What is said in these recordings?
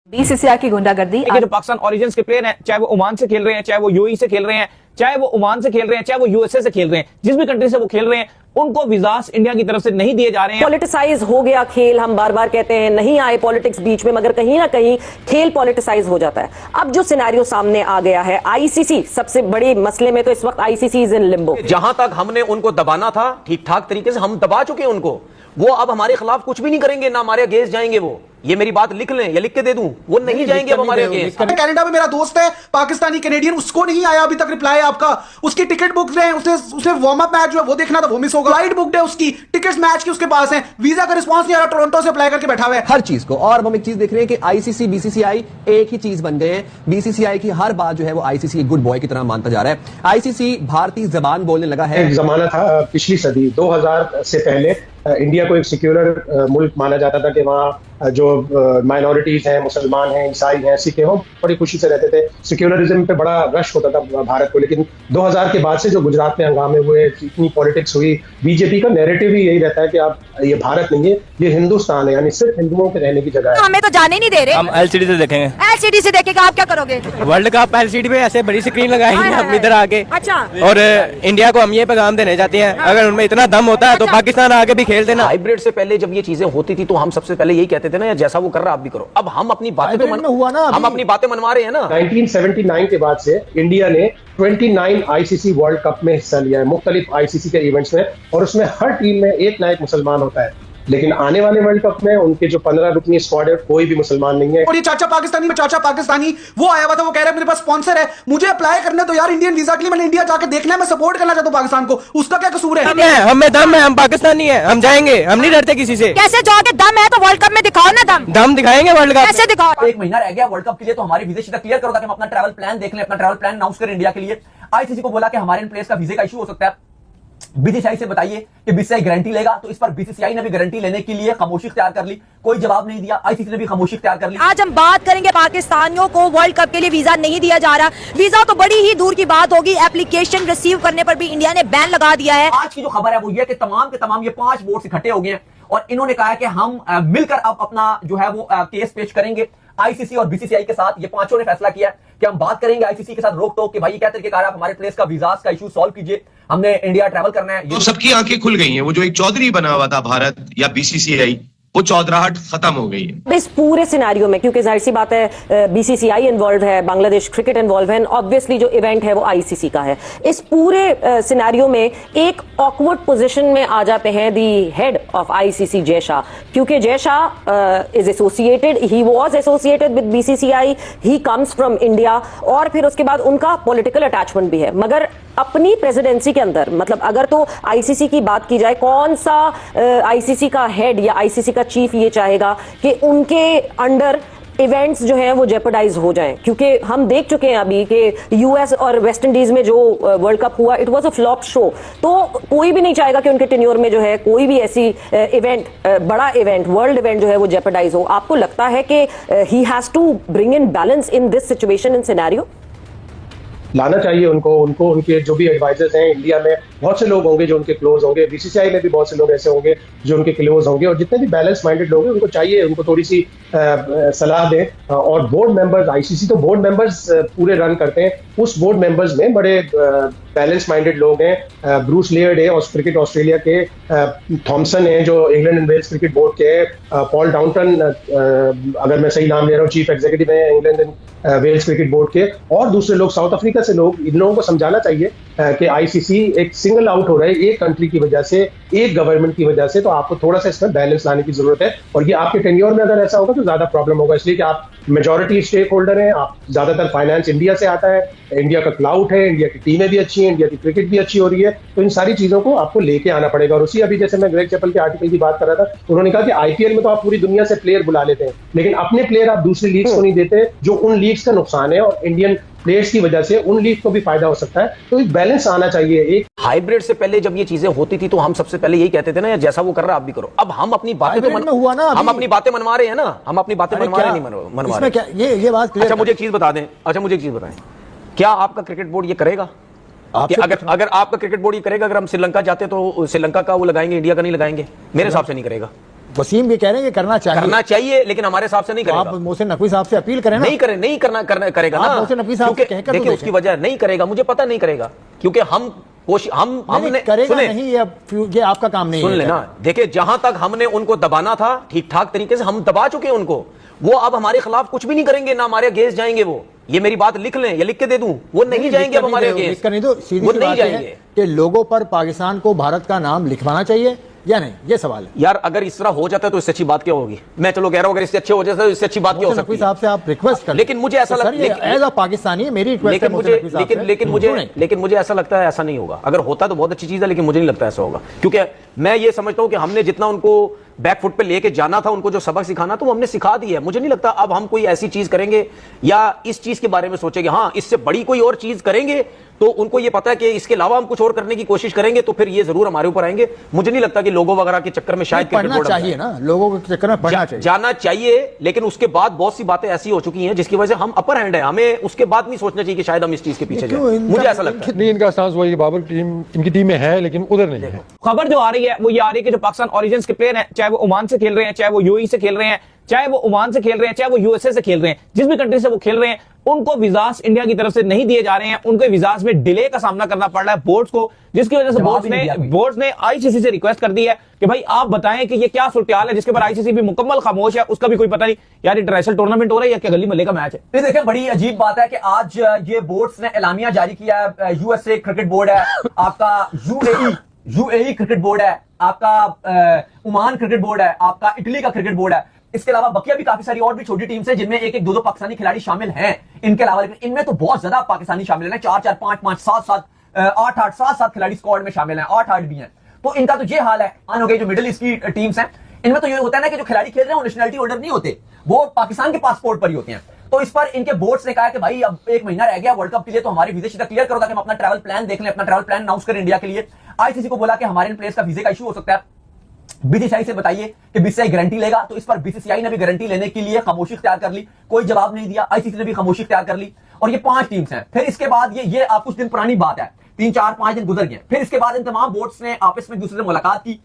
BCCI की गुंडागर्दी। जो पाकिस्तान ओरिजिन्स के प्लेयर हैं, चाहे वो ओमान से खेल रहे हैं, चाहे वो यूएई से खेल रहे हैं, चाहे वो ओमान से खेल रहे हैं, चाहे वो यूएसए से खेल रहे हैं, जिस भी कंट्री से वो खेल रहे हैं, उनको वीजास इंडिया की तरफ से नहीं दिए जा रहे हैं। पॉलिटिसाइज हो गया खेल, हम बार बार कहते हैं, नहीं आए पॉलिटिक्स बीच में, मगर कहीं ना कहीं खेल पॉलिटिसाइज हो जाता है। अब जो सिनेरियो सामने आ गया है, आईसीसी सबसे बड़े मसले में तो इस वक्त आईसीसी इज इन लिम्बो। जहां तक हमने उनको दबाना था ठीक ठाक तरीके से हम दबा चुके हैं उनको। वो अब हमारे खिलाफ कुछ भी नहीं करेंगे, ना हमारे अगेंस्ट जाएंगे। वो ये मेरी बात लिख लें या लिख के दे दूं, वो नहीं जाएंगे अब हमारे अगेंस्ट। कनाडा में मेरा दोस्त है पाकिस्तानी कैनेडियन, उसको नहीं आया अभी तक रिप्लाई आपका। उसकी टिकट बुक है, उसने वार्म अप मैच जो है वो देखना था, वो मिस होगा। फ्लाइट बुक है उसकी, टिकट्स मैच की उसके पास है, वीजा का रिस्पांस नहीं आ रहा, टोरंटो से अप्लाई करके बैठा हुआ है हर चीज को। और हम एक चीज देख रहे हैं कि आईसीसी बीसीसीआई एक ही चीज बन गए हैं। बीसीसीआई की हर बात जो है वो आईसीसी गुड बॉय की तरह मानता जा रहा है। आईसीसी भारतीय जबान बोलने लगा है। एक जमाना था पिछली सदी 2000 से पहले इंडिया को एक सेक्युलर मुल्क माना जाता था कि वहाँ जो माइनॉरिटीज हैं, मुसलमान हैं, ईसाई हैं, सिख हैं, वो बड़ी खुशी से रहते थे। सेक्युलरिज्म पे बड़ा रश होता था भारत को। लेकिन 2000 के बाद से जो गुजरात में हंगामे हुए, इतनी पॉलिटिक्स हुई, बीजेपी का नैरेटिव ही यही रहता है कि आप ये भारत नहीं है, ये हिंदुस्तान है, यानी सिर्फ हिंदुओं के रहने की जगह है। हमें तो जाने नहीं दे रहे। हम एलसीडी से देखेंगे। एलसीडी से देखेगा, आप क्या करोगे? वर्ल्ड कप एलसीडी पे ऐसे बड़ी स्क्रीन लगाएंगे हम इधर आके। अच्छा। और इंडिया को हम ये पैगाम देने चाहते हैं, अगर उनमें इतना दम होता है तो पाकिस्तान आगे भी खेल देना। हाइब्रिड से पहले जब ये चीजें होती थी तो हम सबसे पहले यही कहते थे ना, जैसा वो कर रहा आप भी करो। अब हम अपनी बातें हम अपनी बातें मनवा रहे हैं ना। 1979 के बाद से इंडिया ने 29 आईसीसी वर्ल्ड कप में हिस्सा लिया है, मुख्तलिफ आईसीसी के इवेंट्स में, और उसमें हर टीम में एक ना एक मुसलमान होता है। लेकिन आने वाले वर्ल्ड कप में उनके जो 15 रुकनी स्क्वाड है, कोई भी मुसलमान नहीं है। और ये चाचा पाकिस्तानी वो आया हुआ था, वो कह रहा है मेरे पास स्पॉन्सर है, मुझे अप्लाई करना तो यार इंडियन वीजा के लिए, मैंने इंडिया जाके देखना है, मैं सपोर्ट करना चाहता हूँ पाकिस्तान को, उसका क्या कसूर है? हमें दम है, हम पाकिस्तानी है, हम जाएंगे, हम नहीं डरते किसी से। कैसे जाओगे? दम है तो वर्ल्ड कप में दिखाओ ना दम। दम दिखाएंगे वर्ल्ड कप। कैसे दिखाओ? एक महीना रह गया वर्ल्ड कप के लिए, तो हमारे वीजे सीधा क्लियर करो ताकि हम अपना ट्रैवल प्लान देख लें, अपना ट्रैवल प्लान अनाउंस करें इंडिया के लिए। आईसीसी को बोला कि हमारे इन प्लेयर्स का वीजे का इशू हो सकता है, बीसीसीआई से बताइए कि बीसीसीआई गारंटी लेगा। तो इस पर बीसीसीआई ने भी गारंटी लेने के लिए खामोशी इख्तियार कर ली, कोई जवाब नहीं दिया। आईसीसी ने भी खामोशी इख्तियार कर ली। आज हम बात करेंगे पाकिस्तानियों को वर्ल्ड कप के लिए वीजा नहीं दिया जा रहा। वीजा तो बड़ी ही दूर की बात होगी, एप्लीकेशन रिसीव करने पर भी इंडिया ने बैन लगा दिया है। आज की जो खबर है वो ये कि तमाम के तमाम ये 5 बोर्ड इकट्ठे हो गए हैं और इन्होंने कहा है कि हम मिलकर अब अपना जो है वो केस पेश करेंगे आईसीसी और बीसीसीआई के साथ। ये पांचों ने फैसला किया कि हम बात करेंगे आईसीसी के साथ रोक टोक के, भाई ये क्या तरीकेकार है, आप हमारे प्लेयर्स का वीजास का इशू सॉल्व कीजिए, हमने इंडिया ट्रैवल करना है। तो सबकी आंखें खुल गई हैं। वो जो एक चौधरी बना हुआ था भारत या बीसीसीआई, वो चौधराहट खत्म हो गई है इस पूरे सिनेरियो में, क्योंकि जाहिर सी बात है बीसीसीआई इन्वॉल्व है, बांग्लादेश क्रिकेट इन्वॉल्व है, ऑब्वियसली जो इवेंट है वो आईसीसी का है। इस पूरे सिनेरियो में एक ऑकवर्ड पोजीशन में आ जाते हैं the head of ICC Jay Shah, क्योंकि Jay Shah is associated, he was associated with BCCI, he comes from India, और फिर उसके बाद उनका पॉलिटिकल अटैचमेंट भी है। मगर अपनी प्रेसिडेंसी के अंदर, मतलब अगर तो आईसीसी की बात की जाए, कौन सा आईसीसी का हेड या आईसीसी का चीफ ये चाहेगा कि उनके अंडर इवेंट्स जो हैं वो जेपरडाइज हो जाएं? क्योंकि हम देख चुके हैं अभी कि यूएस और वेस्ट इंडीज में जो वर्ल्ड कप हुआ, it was a flop show. तो कोई भी नहीं चाहेगा कि उनके टेन्योर में जो है कोई भी ऐसी इवेंट, बड़ा इवेंट, वर्ल्ड इवेंट जो है वो जेपरडाइज हो। आपको लगता है कि he has to bring in balance in this situation, in scenario? लाना चाहिए उनको उनके जो भी एडवाइजर्स हैं इंडिया में, बहुत से लोग होंगे जो उनके क्लोज होंगे, बीसीसीआई में भी बहुत से लोग ऐसे होंगे जो उनके क्लोज होंगे, और जितने भी बैलेंस माइंडेड लोग हैं उनको चाहिए, उनको थोड़ी सी सलाह दें। और बोर्ड मेंबर्स, आईसीसी तो बोर्ड मेंबर्स पूरे रन करते हैं, उस बोर्ड मेंबर्स में बड़े बैलेंस माइंडेड लोग हैं। ब्रूस लियर्ड है और क्रिकेट ऑस्ट्रेलिया के, थॉमसन है जो England and Wales cricket board के, पॉल डाउंटन अगर मैं सही नाम ले रहा हूँ, चीफ एग्जीक्यूटिव है England and Wales cricket board के, और दूसरे लोग साउथ अफ्रीका से लोग। इन लोगों को समझाना चाहिए कि आईसीसी एक सिंगल आउट हो रहा है एक कंट्री की वजह से, एक गवर्नमेंट की वजह से, तो आपको थोड़ा सा इसमें बैलेंस लाने की जरूरत है। और ये आपके टेन्योर में अगर ऐसा होगा तो ज्यादा प्रॉब्लम होगा, इसलिए कि आप मेजॉरिटी स्टेक होल्डर हैं, आप ज्यादातर फाइनेंस इंडिया से आता है, इंडिया का क्लाउड है, इंडिया की टीमें भी अच्छी हैं, इंडिया की क्रिकेट भी अच्छी हो रही है, तो इन सारी चीजों को आपको लेके आना पड़ेगा। और उसी अभी जैसे मैं ग्रेग चैपल के आर्टिकल की बात कर रहा था, उन्होंने कहा कि आईपीएल में तो आप पूरी दुनिया से प्लेयर बुला लेते हैं, लेकिन अपने प्लेयर आप दूसरी लीग्स को नहीं देते, जो उन लीग्स का नुकसान है, और इंडियन प्लेयर्स की वजह से उन लीग को भी फायदा हो सकता है। तो एक बैलेंस आना चाहिए। एक हाइब्रिड से पहले जब ये चीजें होती थी तो हम सबसे पहले यही कहते थे ना, जैसा वो कर रहा आप भी करो। अब हम अपनी बातें हम अपनी बातें मनवा रहे हैं ना, हम अपनी बातें मनवा रहे नहीं मनवा रहे। ये बात अच्छा मुझे एक चीज बता दें, क्या आपका क्रिकेट बोर्ड ये करेगा? अगर आपका क्रिकेट बोर्ड ये करेगा, अगर हम श्रीलंका जाते तो श्रीलंका का वो लगाएंगे, इंडिया का नहीं लगाएंगे? मेरे हिसाब से नहीं करेगा। वसीम ये कह रहे हैं कि करना चाहिए लेकिन हमारे हिसाब से नहीं तो करेगा। आप मोहसिन नकवी साहब से अपील करें ना। नहीं करेगा ना। मोहसिन नकवी साहब से कहकर देखिए उसकी वजह नहीं करेगा, मुझे पता नहीं करेगा, क्योंकि हमने करेगा नहीं, ये आपका काम नहीं है। सुन लेना, देखिए जहां तक हमने उनको दबाना था ठीक ठाक तरीके से हम दबा चुके हैं उनको। वो अब हमारे खिलाफ कुछ भी नहीं करेंगे, ना हमारे अगेंस्ट जाएंगे। वो ये मेरी बात लिख लें या लिख के दे दूं, वो नहीं जाएंगे अब हमारे अगेंस्ट। नहीं तो सीधी वो सी नहीं बात जाएंगे है कि लोगों पर पाकिस्तान को भारत का नाम लिखवाना चाहिए या नहीं, ये सवाल है यार। अगर इस तरह हो जाता है तो इससे अच्छी बात क्या होगी? मैं चलो कह रहा हूं अगर इससे अच्छे हो जाता है तो इससे अच्छी बात क्या हो सकती है? साहब से आप रिक्वेस्ट करें। लेकिन मुझे ऐसा लगता है एज अ पाकिस्तानी मेरी रिक्वेस्ट है, लेकिन मुझे ऐसा लगता है ऐसा नहीं होगा। अगर होता तो बहुत अच्छी चीज है, लेकिन मुझे नहीं लगता ऐसा होगा, क्योंकि मैं ये समझता हूं कि हमने जितना उनको बैकफुट पे लेके जाना था, उनको जो सबक सिखाना था वो हमने सिखा दिया है। मुझे नहीं लगता अब हम कोई ऐसी चीज करेंगे या इस चीज के बारे में सोचेंगे, हाँ इससे बड़ी कोई और चीज करेंगे तो उनको ये पता है कि इसके अलावा हम कुछ और करने की कोशिश करेंगे तो फिर ये जरूर हमारे ऊपर आएंगे। मुझे नहीं लगता कि लोगों वगैरह के चक्कर में शायद पढ़ना चाहिए ना, लोगों के चक्कर में पढ़ना चाहिए, जाना चाहिए। लेकिन उसके बाद बहुत सी बातें ऐसी हो चुकी हैं जिसकी वजह से हम अपर हैंड है, हमें उसके बाद नहीं सोचना चाहिए कि शायद हम इस चीज के पीछे जाएं। मुझे ऐसा लगता है नहीं, इनका स्टांस वही बाबर टीम इनकी टीम में है लेकिन उधर नहीं है। खबर जो आ रही है वो ये आ रही है कि जो पाकिस्तान ओरिजिन्स के प्लेयर हैं, चाहे वो ओमान से खेल रहे हैं, चाहे वो यूएई से खेल रहे हैं, चाहे वो ओमान से खेल रहे हैं, चाहे वो यूएसए से खेल रहे हैं, जिस भी कंट्री से वो खेल रहे हैं, उनको वीजास इंडिया की तरफ से नहीं दिए जा रहे हैं। उनको वीजास में डिले का सामना करना पड़ रहा है बोर्ड्स को, जिसकी वजह से बोर्ड्स ने आईसीसी से रिक्वेस्ट कर दी है कि भाई आप बताएं कि ये क्या सूरत-ए-हाल है, जिसके पर आईसीसी भी मुकम्मल खामोश है, उसका भी कोई पता नहीं। यार इंटरनेशनल टूर्नामेंट हो रहा है या क्या गली मल्ले का मैच है? देखिए बड़ी अजीब बात है कि आज ये बोर्ड्स ने एलामिया जारी किया है। यूएसए क्रिकेट बोर्ड है, आपका यूएई क्रिकेट बोर्ड है, आपका ओमान क्रिकेट बोर्ड है, आपका इटली का क्रिकेट बोर्ड है। इसके अलावा बकिया भी काफी सारी और भी छोटी टीम्स हैं जिनमें एक दो पाकिस्तानी खिलाड़ी शामिल हैं। इनके अलावा लेकिन इनमें तो बहुत ज्यादा पाकिस्तानी शामिल हैं, 4-4, 5-5, 7-7, 8-8, 7-7 खिलाड़ी स्क्वाड में शामिल हैं, 8-8 भी हैं। तो इनका तो ये हाल है। मान हो गई जो मिडिल ईस्ट की टीम्स हैं, इनमें तो ये होता है ना कि जो खिलाड़ी खेल रहे हैं वो नेशनलिटी होल्डर नहीं होते, वो पाकिस्तान के पासपोर्ट पर ही होते हैं। तो इस पर इनके बोर्ड्स ने कहा कि भाई अब 1 महीना रह गया वर्ल्ड कप के लिए, तो हमारे वीजे क्लियर करो ताकि हम अपना ट्रैवल प्लान देख लें, अपना ट्रैवल प्लान अनाउंस करें इंडिया के लिए। आईसीसी को बोला कि हमारे इन प्लेयर्स का वीजे का इशू हो सकता है, बीसीसीआई से बताइए कि बीसीसीआई गारंटी लेगा। तो इस पर बीसीसीआई ने भी गारंटी लेने के लिए खामोशी इख्तियार कर ली, कोई जवाब नहीं दिया। आईसीसी ने भी खामोशी इख्तियार कर ली। और ये 5 टीम्स हैं। फिर इसके बाद ये आप कुछ दिन पुरानी बात है, 3-4-5 दिन गुजर गए। फिर इसके बाद इन तमाम बोर्ड्स ने आपस में एक दूसरे से मुलाकात की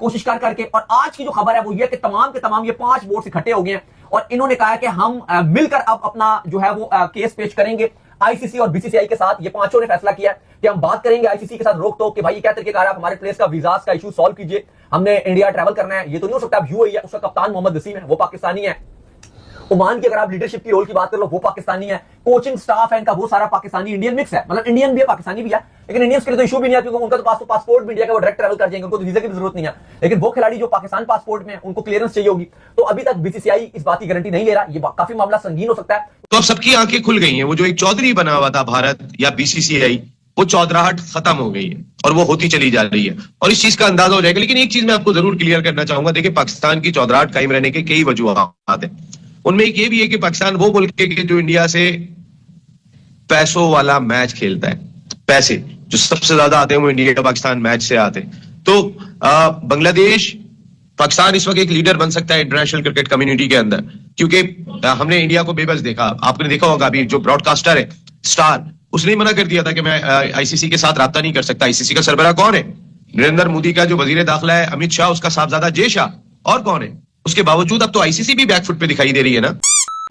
कोशिश कर करके, और आज की जो खबर है वो ये कि तमाम के तमाम ये 5 बोर्ड्स इकट्ठे हो गए हैं और इन्होंने कहा कि हम मिलकर अब अपना जो है वो केस पेश करेंगे आईसीसी और बीसीसीआई के साथ। ये 5 ने फैसला किया कि हम बात करेंगे आईसीसी के साथ रोक टोक कि भाई ये क्या तरीके आप हमारे प्लेयर्स का वीजास का इशू सॉल्व कीजिए, हमने इंडिया ट्रैवल करना है। ये तो नहीं हो सकता। अब यूएई है, उसका कप्तान मोहम्मद वसीम है, वो पाकिस्तानी है। ओमान की अगर आप लीडरशिप की रोल की बात कर लो, वो पाकिस्तानी है। कोचिंग स्टाफ है इनका वो सारा पाकिस्तानी, इंडियन मिक्स है, मतलब इंडियन भी है पाकिस्तानी भी है। लेकिन इंडियंस के लिए तो इशू भी नहीं है क्योंकि उनका तो पासपोर्ट भी इंडिया का, वो डायरेक्ट ट्रैवल कर जाएंगे, उनको तो वीजा की भी जरूरत नहीं है। लेकिन वो खिलाड़ी जो पाकिस्तान पासपोर्ट में उनको क्लियरेंस चाहिए होगी। तो अभी तक बीसीसीआई इस बात की गारंटी नहीं ले रहा। ये काफी मामला संगीन हो सकता है। तो अब सबकी आंखें खुल गई हैं। वो जो एक चौधरी बना हुआ था भारत या बीसीसीआई, वो चौधराहट खत्म हो गई है और वो होती चली जा रही है और इस चीज का अंदाजा हो जाएगा। लेकिन एक चीज मैं आपको जरूर क्लियर करना चाहूंगा, देखिए पाकिस्तान की चौधराहट कायम रहने के कई वजूहात हैं। उनमें एक ये भी है कि पाकिस्तान वो मुल्क है कि जो इंडिया से पैसों वाला मैच खेलता है। पैसे जो सबसे ज्यादा आते हैं वो इंडिया पाकिस्तान मैच से आते हैं। तो बांग्लादेश, पाकिस्तान इस वक्त एक लीडर बन सकता है इंटरनेशनल क्रिकेट कम्युनिटी के अंदर, क्योंकि हमने इंडिया को बेबस देखा। आपने देखा होगा अभी जो ब्रॉडकास्टर है स्टार, उसने मना कर दिया था कि मैं आईसीसी के साथ राब्ता नहीं कर सकता। आईसीसी का सरबराह कौन है? नरेंद्र मोदी का जो वजीर दाखिला है अमित शाह, उसका साहबजादा जय शाह, और कौन है? उसके बावजूद अब तो आईसीसी भी बैकफुट पे दिखाई दे रही है ना।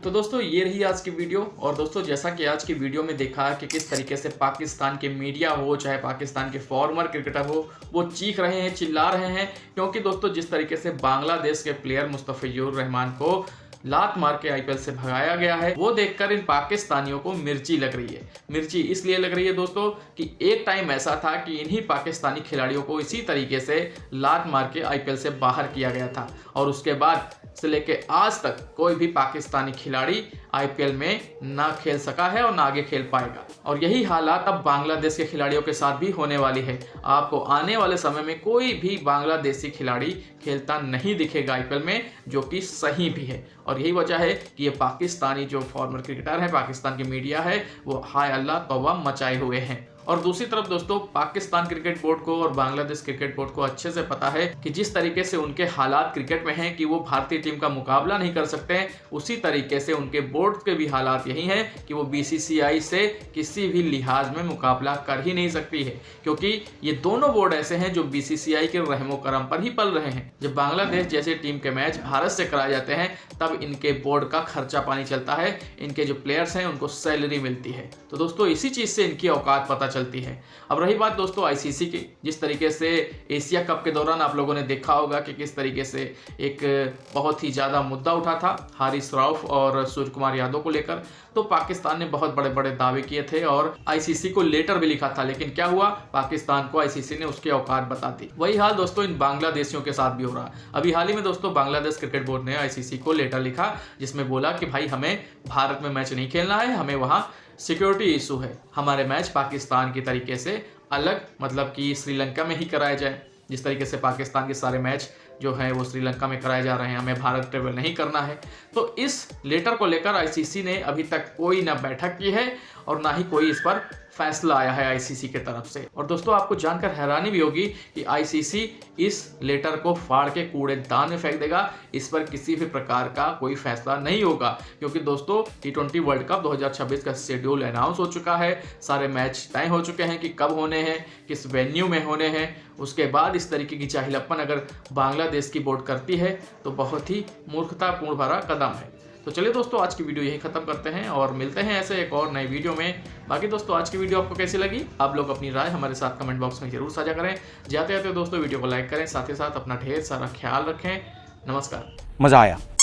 तो दोस्तों ये रही आज की वीडियो। और दोस्तों जैसा कि आज की वीडियो में देखा कि किस तरीके से पाकिस्तान के मीडिया हो, चाहे पाकिस्तान के फॉर्मर क्रिकेटर हो, वो चीख रहे हैं, चिल्ला रहे हैं, क्योंकि दोस्तों जिस तरीके से बांग्लादेश के प्लेयर मुस्तफिजुर रहमान को लात मार के आईपीएल से भगाया गया है, वो देखकर इन पाकिस्तानियों को मिर्ची लग रही है। मिर्ची इसलिए लग रही है दोस्तों कि एक टाइम ऐसा था कि इन्हीं पाकिस्तानी खिलाड़ियों को इसी तरीके से लात मार के आईपीएल से बाहर किया गया था और उसके बाद से लेके आज तक कोई भी पाकिस्तानी खिलाड़ी आईपीएल में ना खेल सका है और ना आगे खेल पाएगा। और यही हालात अब बांग्लादेश के खिलाड़ियों के साथ भी होने वाली है। आपको आने वाले समय में कोई भी बांग्लादेशी खिलाड़ी खेलता नहीं दिखेगा आईपीएल में, जो कि सही भी है। और यही वजह है कि ये पाकिस्तानी जो फॉर्मर क्रिकेटर है, पाकिस्तान की मीडिया है, वो हाय अल्लाह तौबा मचाए हुए हैं। और दूसरी तरफ दोस्तों पाकिस्तान क्रिकेट बोर्ड को और बांग्लादेश क्रिकेट बोर्ड को अच्छे से पता है कि जिस तरीके से उनके हालात क्रिकेट में हैं कि वो भारतीय टीम का मुकाबला नहीं कर सकते हैं, उसी तरीके से उनके बोर्ड के भी हालात यही हैं कि वो बीसीसीआई से किसी भी लिहाज में मुकाबला कर ही नहीं सकती है, क्योंकि ये दोनों बोर्ड ऐसे हैं जो बीसीसीआई के रहमो करम पर ही पल रहे हैं। जब बांग्लादेश जैसे टीम के मैच भारत से कराए जाते हैं तब इनके बोर्ड का खर्चा पानी चलता है, इनके जो प्लेयर्स हैं उनको सैलरी मिलती है। तो दोस्तों इसी चीज से इनकी औकात पता चलती है। अब रही बात दोस्तों आईसीसी की, जिस तरीके से एशिया कप के दौरान आप लोगों ने देखा होगा कि किस तरीके से एक बहुत ही ज्यादा मुद्दा उठा था हारिस रऊफ और सूर्य कुमार यादव को लेकर, तो पाकिस्तान ने बहुत बड़े बड़े दावे किए थे और आईसीसी को लेटर भी लिखा था, लेकिन क्या हुआ, पाकिस्तान को आईसीसी ने उसकी औकात बता दी। वही हाल दोस्तों इन बांग्लादेशियों के साथ भी हो रहा। अभी हाल ही में दोस्तों बांग्लादेश क्रिकेट बोर्ड ने आईसीसी को लेटर लिखा जिसमें बोला कि भाई हमें भारत में मैच नहीं खेलना है, हमें वहां सिक्योरिटी इशू है, हमारे मैच पाकिस्तान की तरीके से अलग, मतलब कि श्रीलंका में ही कराए जाए। जिस तरीके से पाकिस्तान के सारे मैच जो है वो श्रीलंका में कराए जा रहे हैं, हमें भारत ट्रेवल नहीं करना है। तो इस लेटर को लेकर आईसीसी ने अभी तक कोई ना बैठक की है और ना ही कोई इस पर फैसला आया है आईसीसी की तरफ से। और दोस्तों आपको जानकर हैरानी भी होगी कि आईसीसी इस लेटर को फाड़ के कूड़ेदान में फेंक देगा, इस पर किसी भी प्रकार का कोई फैसला नहीं होगा, क्योंकि दोस्तों T20 वर्ल्ड कप 2026 का शेड्यूल अनाउंस हो चुका है, सारे मैच तय हो चुके हैं कि कब होने हैं, किस वेन्यू में होने हैं। उसके बाद इस तरीके की चाहिलप्पन अगर बांग्लादेश की बोर्ड करती है तो बहुत ही मूर्खतापूर्ण भरा कदम है। तो चलिए दोस्तों आज की वीडियो यही खत्म करते हैं और मिलते हैं ऐसे एक और नई वीडियो में। बाकी दोस्तों आज की वीडियो आपको कैसी लगी, आप लोग अपनी राय हमारे साथ कमेंट बॉक्स में जरूर साझा करें। जाते जाते दोस्तों वीडियो को लाइक करें, साथ ही साथ अपना ढेर सारा ख्याल रखें। नमस्कार। मजा आया।